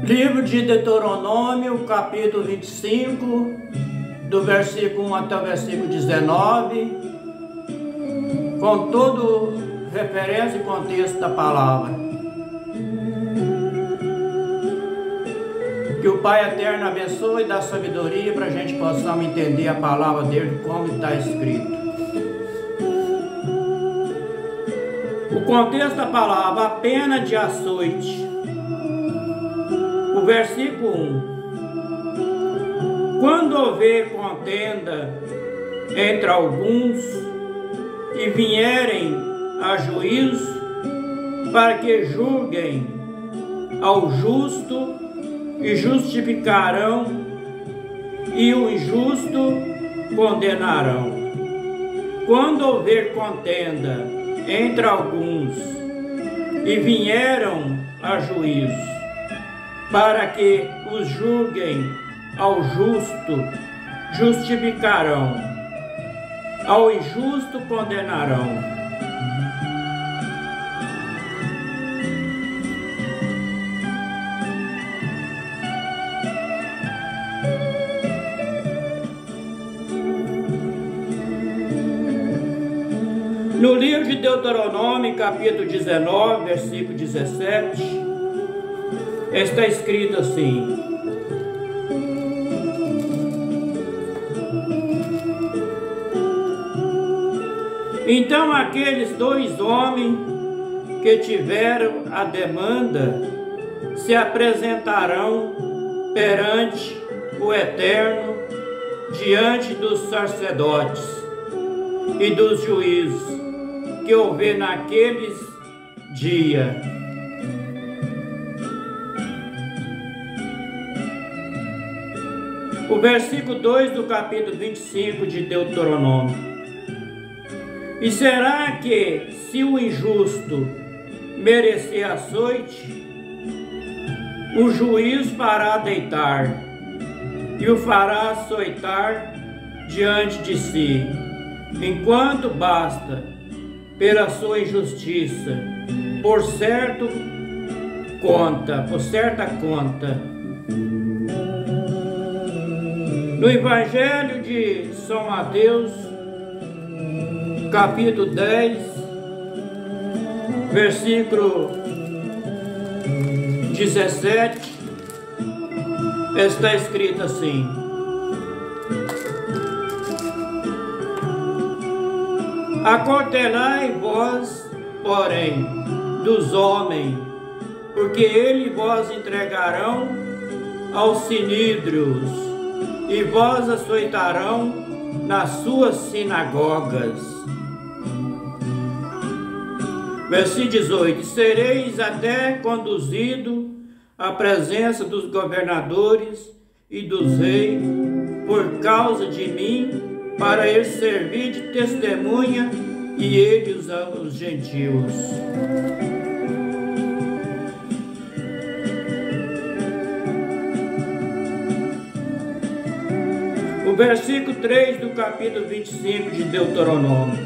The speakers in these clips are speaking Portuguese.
Livro de Deuteronômio, capítulo 25, do versículo 1 até o versículo 19, com todo referência e contexto da palavra. Que o Pai Eterno abençoe e dá sabedoria para a gente possa entender a palavra dele como está escrito. O contexto da palavra, a pena de açoite. O versículo 1. Quando houver contenda entre alguns e vierem a juízo, para que julguem ao justo e justificarão, e o injusto condenarão. Quando houver contenda entre alguns e vieram a juízo, para que os julguem ao justo, justificarão, ao injusto condenarão. No livro de Deuteronômio, capítulo 19, versículo 17, está escrito assim: então aqueles dois homens que tiveram a demanda se apresentarão perante o Eterno, diante dos sacerdotes e dos juízes que houver naqueles dias. O versículo 2 do capítulo 25 de Deuteronômio. E será que, se o injusto merecer açoite, o juiz fará deitar e o fará açoitar diante de si, enquanto basta pela sua injustiça, por certa conta. No Evangelho de São Mateus, capítulo 10, versículo 17, está escrito assim: acautelai vós, porém, dos homens, porque eles vos entregarão aos sinídrios, e vós açoitarão nas suas sinagogas. Versículo 18: sereis até conduzido à presença dos governadores e dos reis, por causa de mim, para eles servir de testemunha, e eles aos gentios. O versículo 3 do capítulo 25 de Deuteronômio: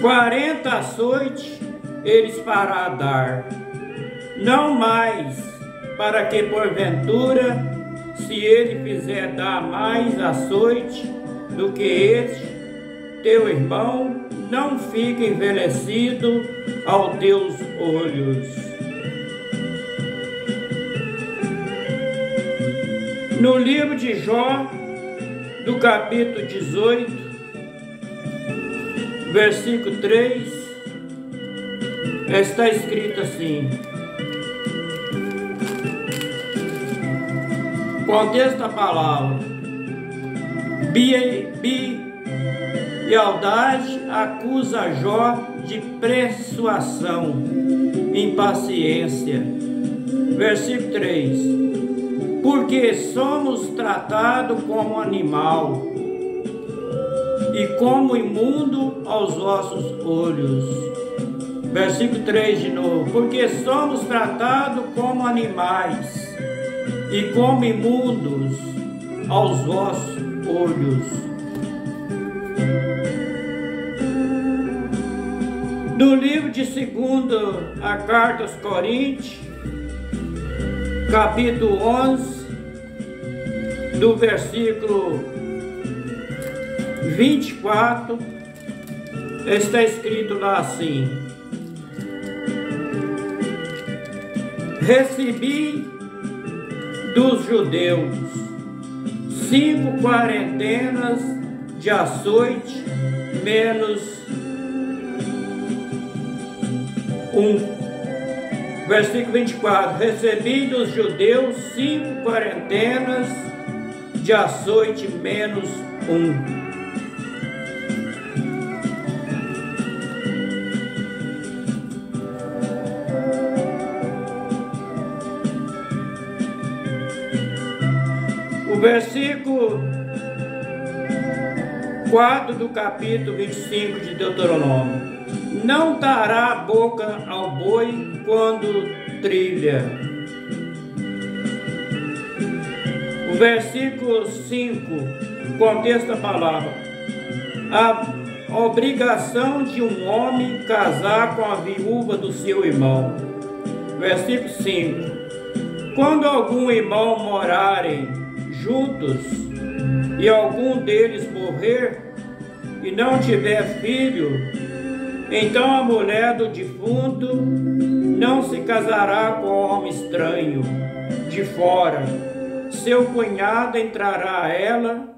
40 açoites eles fará dar, não mais, para que porventura, se ele fizer dar mais açoite do que este, teu irmão não fique envelhecido aos teus olhos. No livro de Jó, do capítulo 18, versículo 3, está escrito assim: contexto da palavra, Bildade acusa Jó de persuasão, impaciência. Versículo 3: porque somos tratados como animal e como imundo aos vossos olhos. Versículo 3 de novo: porque somos tratados como animais e como imundos aos vossos olhos. Do livro de 2 a carta aos Coríntios, capítulo 11, do versículo 24, está escrito lá assim: recebi dos judeus 5 quarentenas de açoite, menos um. Versículo 24: recebi dos judeus 5 quarentenas de açoite, menos um. O versículo 4 do capítulo 25 de Deuteronômio: não dará a boca ao boi quando trilha. O versículo 5, contexto da palavra: a obrigação de um homem casar com a viúva do seu irmão. Versículo 5: quando algum irmão morarem juntos e algum deles morrer e não tiver filho, então a mulher do defunto não se casará com homem estranho de fora. Seu cunhado entrará a ela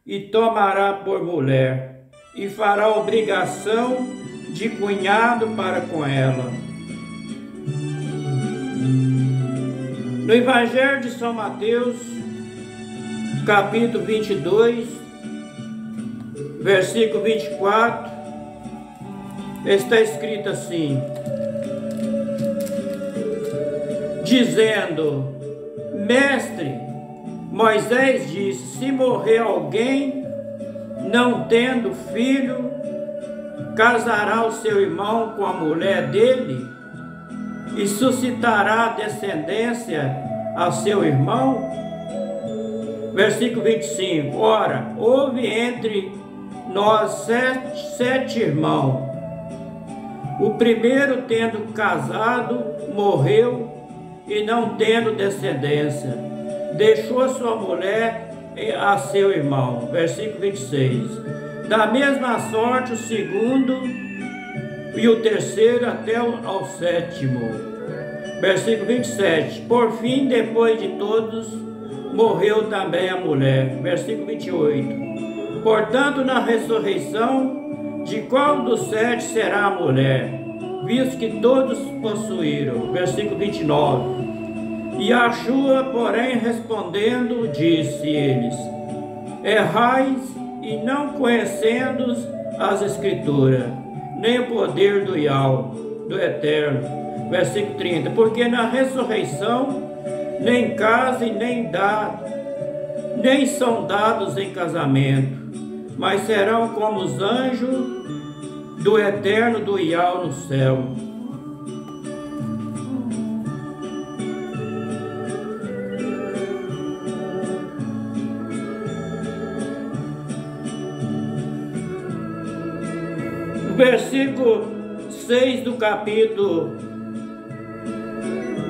e tomará por mulher, e fará obrigação de cunhado para com ela. No Evangelho de São Mateus, capítulo 22, versículo 24, está escrito assim, dizendo: mestre, Moisés disse, se morrer alguém não tendo filho, casará o seu irmão com a mulher dele e suscitará descendência a seu irmão? Versículo 25: ora, houve entre nós sete irmãos. O primeiro, tendo casado, morreu e não tendo descendência, deixou sua mulher a seu irmão. Versículo 26. Da mesma sorte o segundo e o terceiro até ao sétimo. Versículo 27. Por fim, depois de todos, morreu também a mulher. Versículo 28. Portanto, na ressurreição, de qual dos sete será a mulher, visto que todos possuíram? Versículo 29. E Yahshua, porém, respondendo, disse-lhes: errais e não conhecendo as Escrituras, nem o poder do Yahweh, do Eterno. Versículo 30. Porque na ressurreição nem casem, nem são dados em casamento, mas serão como os anjos do Eterno, do Yahweh no céu. Versículo 6 do capítulo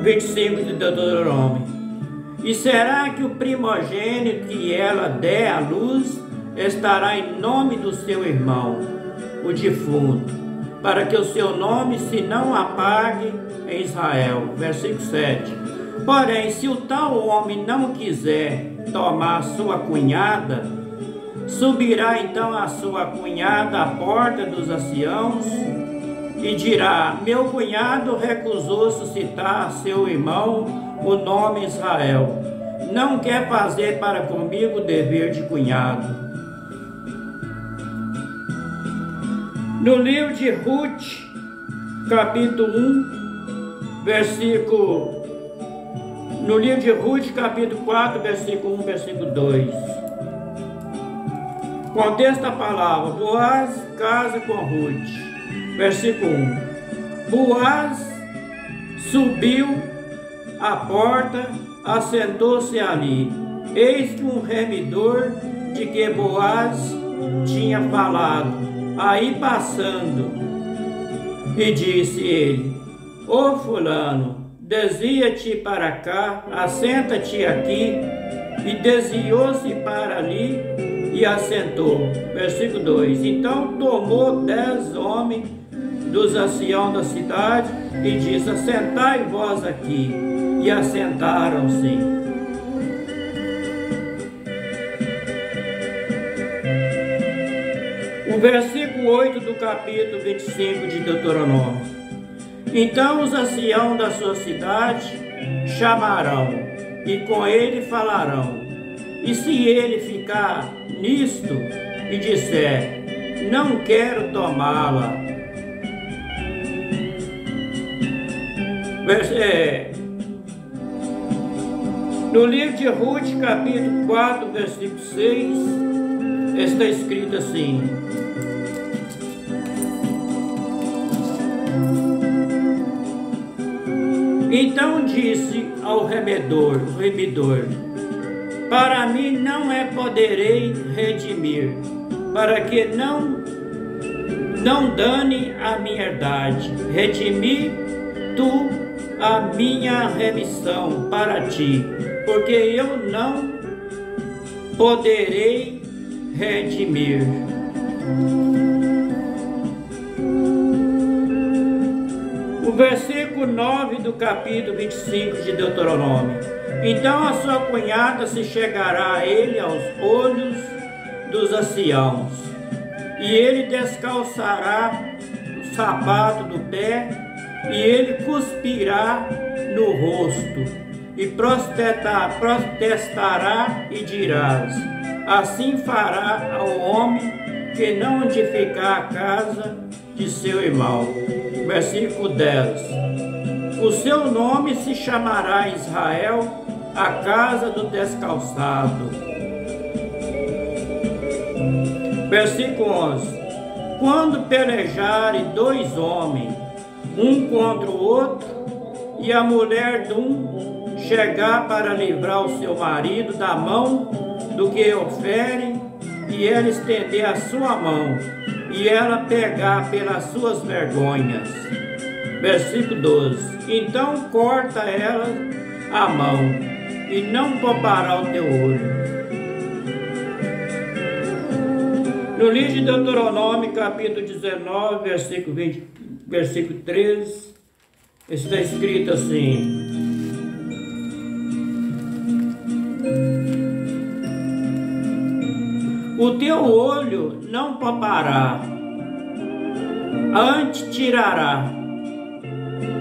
25 de Deuteronômio: e será que o primogênito que ela der à luz estará em nome do seu irmão, o defunto, para que o seu nome se não apague em Israel? Versículo 7. Porém, se o tal homem não quiser tomar sua cunhada, subirá então a sua cunhada à porta dos anciãos e dirá: meu cunhado recusou suscitar a seu irmão o nome Israel, não quer fazer para comigo o dever de cunhado. No livro de Ruth, capítulo 1, versículo... No livro de Ruth, capítulo 4, versículo 1, versículo 2. Contexto da palavra: Boaz casa com Ruth. Versículo 1. Boaz subiu à porta, assentou-se ali. Eis que um remidor de que Boaz tinha falado, aí passando, e disse ele: ô fulano, desvia-te para cá, assenta-te aqui, e desviou-se para ali e assentou. Versículo 2: Então tomou 10 homens dos anciãos da cidade e disse: assentai vós aqui. E assentaram-se. O versículo 8 do capítulo 25 de Deuteronômio: Então os anciãos da sua cidade chamarão, e com ele falarão. E se ele ficar nisto e disser: não quero tomá-la. No livro de Ruth, capítulo 4, versículo 6, está escrito assim: Então disse ao remidor: para mim não poderei redimir, para que não dane a minha herdade. Redimi tu a minha remissão para ti, porque eu não poderei redimir. O versículo 9 do capítulo 25 de Deuteronômio: Então a sua cunhada se chegará a ele aos olhos dos anciãos, e ele descalçará o sapato do pé, e ele cuspirá no rosto, e protestará e dirás: assim fará ao homem que não edificar a casa de seu irmão. Versículo 10: O seu nome se chamará Israel, a casa do descalçado. Versículo 11: Quando pelejarem 2 homens, um contra o outro, e a mulher de um chegar para livrar o seu marido da mão do que ofere, e ela estender a sua mão, e ela pegar pelas suas vergonhas. Versículo 12: Então corta ela a mão, e não poupará o teu olho. No livro de Deuteronômio, capítulo 19, versículo 13, está escrito assim: O teu olho não poupará, antes tirará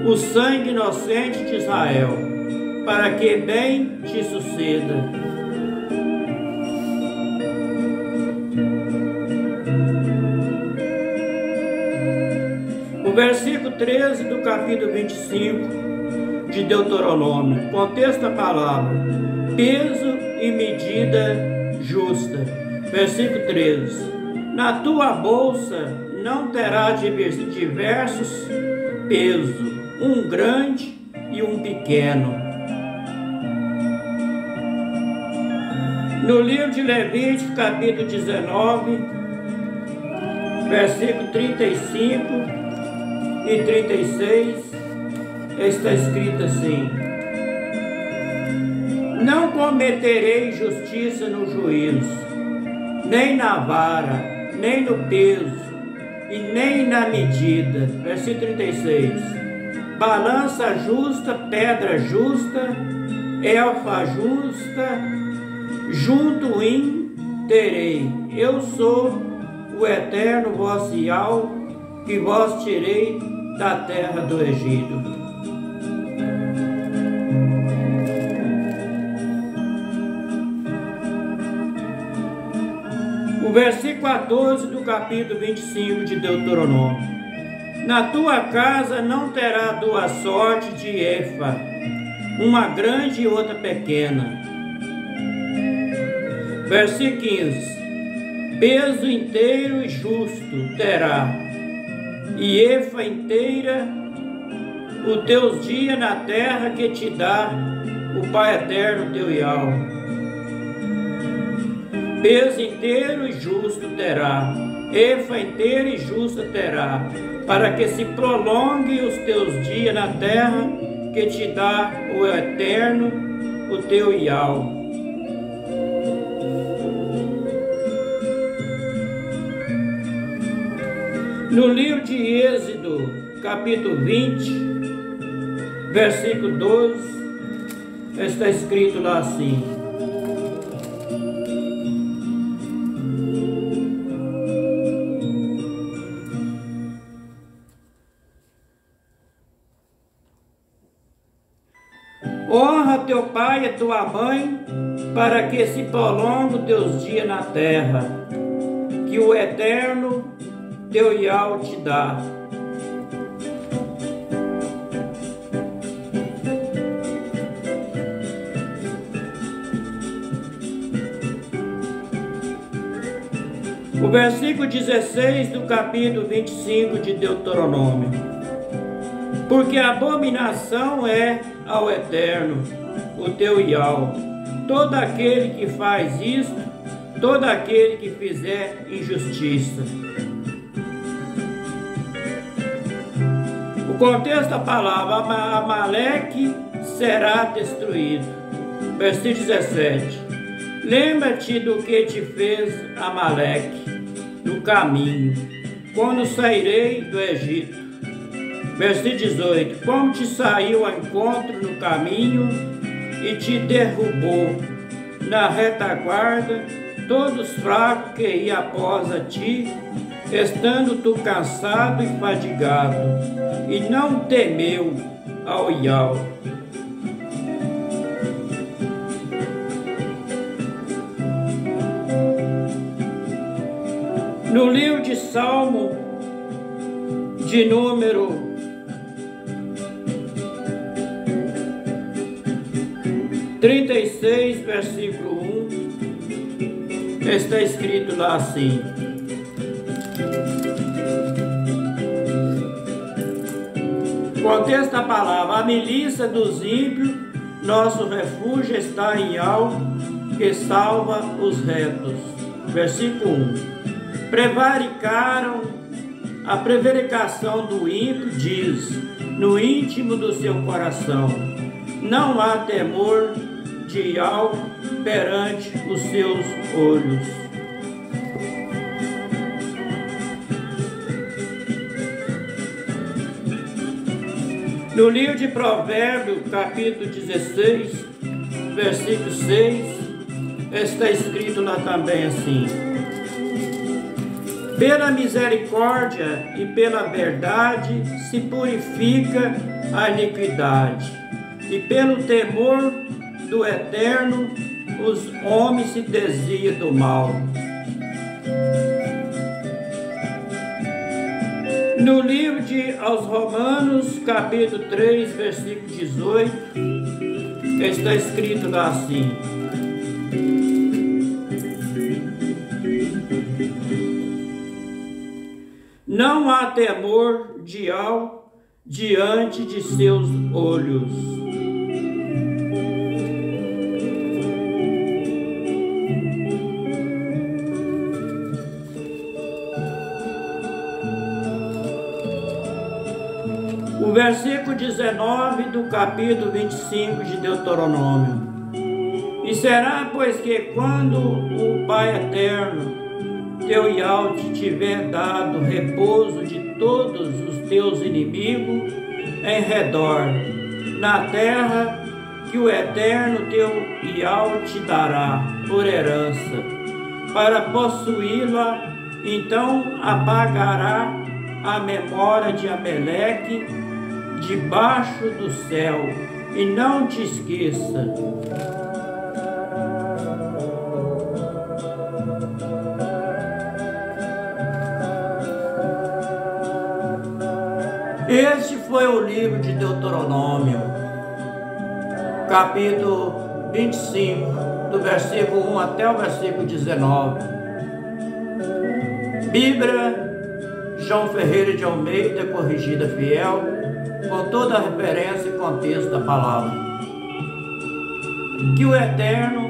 o sangue inocente de Israel, para que bem te suceda. O versículo 13 do capítulo 25 de Deuteronômio contesta a palavra peso e medida justa. Versículo 13: Na tua bolsa não terá diversos pesos, um grande e um pequeno. No livro de Levítico, capítulo 19, versículo 35 e 36, está escrito assim: Não cometerei injustiça no juízo, nem na vara, nem no peso, e nem na medida. Versículo 36: Balança justa, pedra justa, elfa justa, junto em terei. Eu sou o eterno vosso Yahweh, que vos tirei da terra do Egito. O versículo 14 do capítulo 25 de Deuteronômio: Na tua casa não terá 2 sortes de efa, uma grande e outra pequena. Versículo 15: Peso inteiro e justo terá, e efa inteira os teus dias na terra que te dá o Pai eterno teu Yahweh. Peso inteiro e justo terá, efa inteira e justa terá, para que se prolongue os teus dias na terra que te dá o Eterno, o teu Iau. No livro de Êxodo, capítulo 20, versículo 12, está escrito lá assim: honra teu pai e tua mãe, para que se prolongue teus dias na terra, que o Eterno teu Iau te dá. O versículo 16 do capítulo 25 de Deuteronômio: porque a abominação é ao Eterno, o teu Iau, todo aquele que faz isto, todo aquele que fizer injustiça. O contexto da palavra Amaleque será destruído. Versículo 17: lembra-te do que te fez Amaleque no caminho, quando sairei do Egito. Versículo 18: como te saiu ao encontro no caminho e te derrubou na retaguarda, todos fracos que iam após a ti, estando tu cansado e fadigado, e não temeu ao Iau. No livro de Salmo, de número 36, versículo 1, está escrito lá assim: contexto da palavra: a milícia dos ímpios, nosso refúgio está em Iau, que salva os retos. Versículo 1: prevaricaram, a prevaricação do ímpio diz, no íntimo do seu coração, não há temor de Iau perante os seus olhos. No livro de Provérbios, capítulo 16, versículo 6, está escrito lá também assim: pela misericórdia e pela verdade se purifica a iniquidade, e pelo temor do Eterno os homens se desviam do mal. No livro de aos Romanos, capítulo 3, versículo 18, está escrito lá assim: não há temor de Iau diante de seus olhos. O versículo 19 do capítulo 25 de Deuteronômio: e será, pois, que quando o Pai Eterno, teu Iau, te tiver dado repouso de todos os teus inimigos em redor, na terra que o Eterno teu Iau te dará por herança, para possuí-la, então apagará a memória de Amaleque debaixo do céu, e não te esqueça. Este foi o livro de Deuteronômio, capítulo 25, do versículo 1 até o versículo 19. Bíblia João Ferreira de Almeida, corrigida fiel, com toda a referência e contexto da palavra. Que o Eterno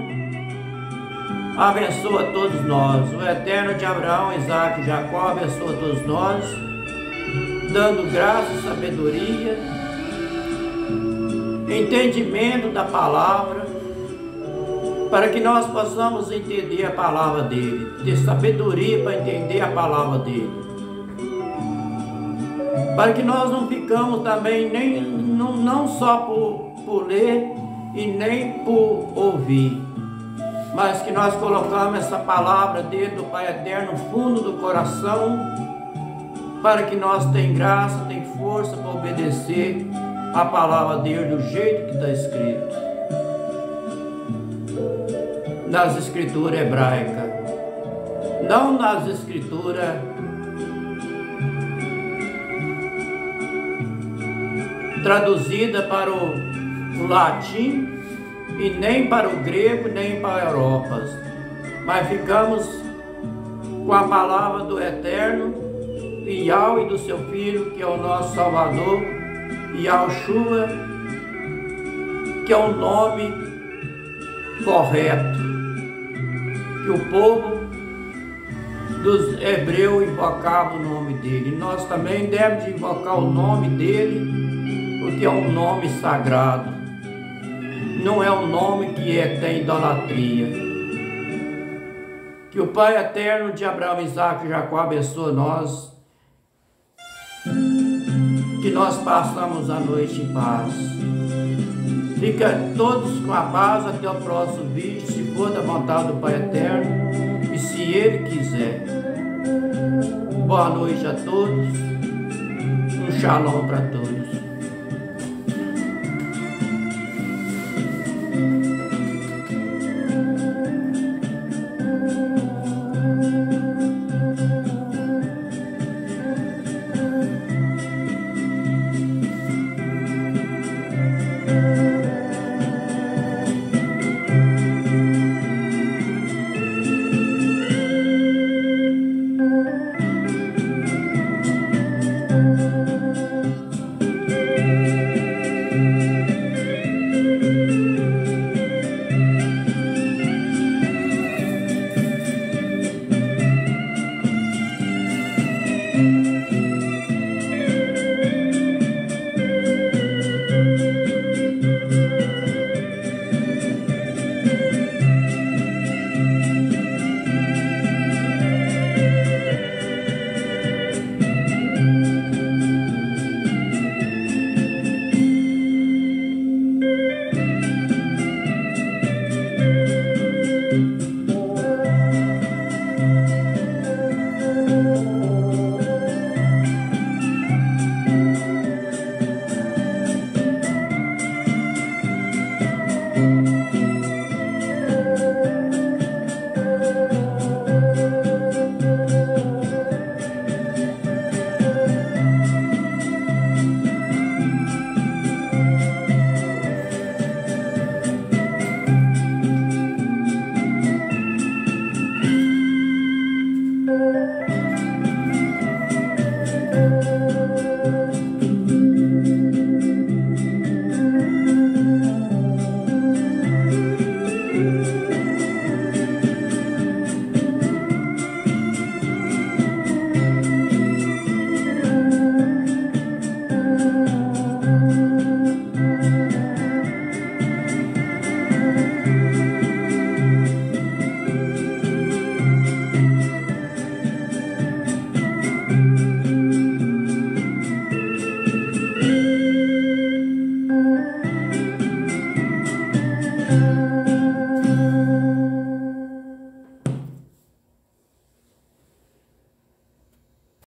abençoe a todos nós. O Eterno de Abraão, Isaac e Jacó abençoe a todos nós, dando graça e sabedoria, entendimento da palavra, para que nós possamos entender a palavra dele, ter sabedoria para entender a palavra dele, para que nós não ficamos também não só por ler e nem por ouvir, mas que nós colocamos essa palavra dentro do Pai Eterno no fundo do coração, para que nós tenhamos graça, tenhamos força para obedecer a palavra dele do jeito que está escrito nas escrituras hebraicas, não nas escrituras traduzidas para o latim e nem para o grego, nem para a Europa, mas ficamos com a palavra do Eterno, Yahweh e do seu Filho, que é o nosso Salvador, Yahushua, que é o nome correto, que o povo dos hebreus invocava o nome dele. Nós também devemos invocar o nome dele, porque é um nome sagrado, não é um nome que tem idolatria. Que o Pai Eterno de Abraão, Isaac e Jacó abençoe nós, que nós passamos a noite em paz. Fica todos com a paz até o próximo vídeo, se for da vontade do Pai Eterno e se Ele quiser. Boa noite a todos, um shalom para todos.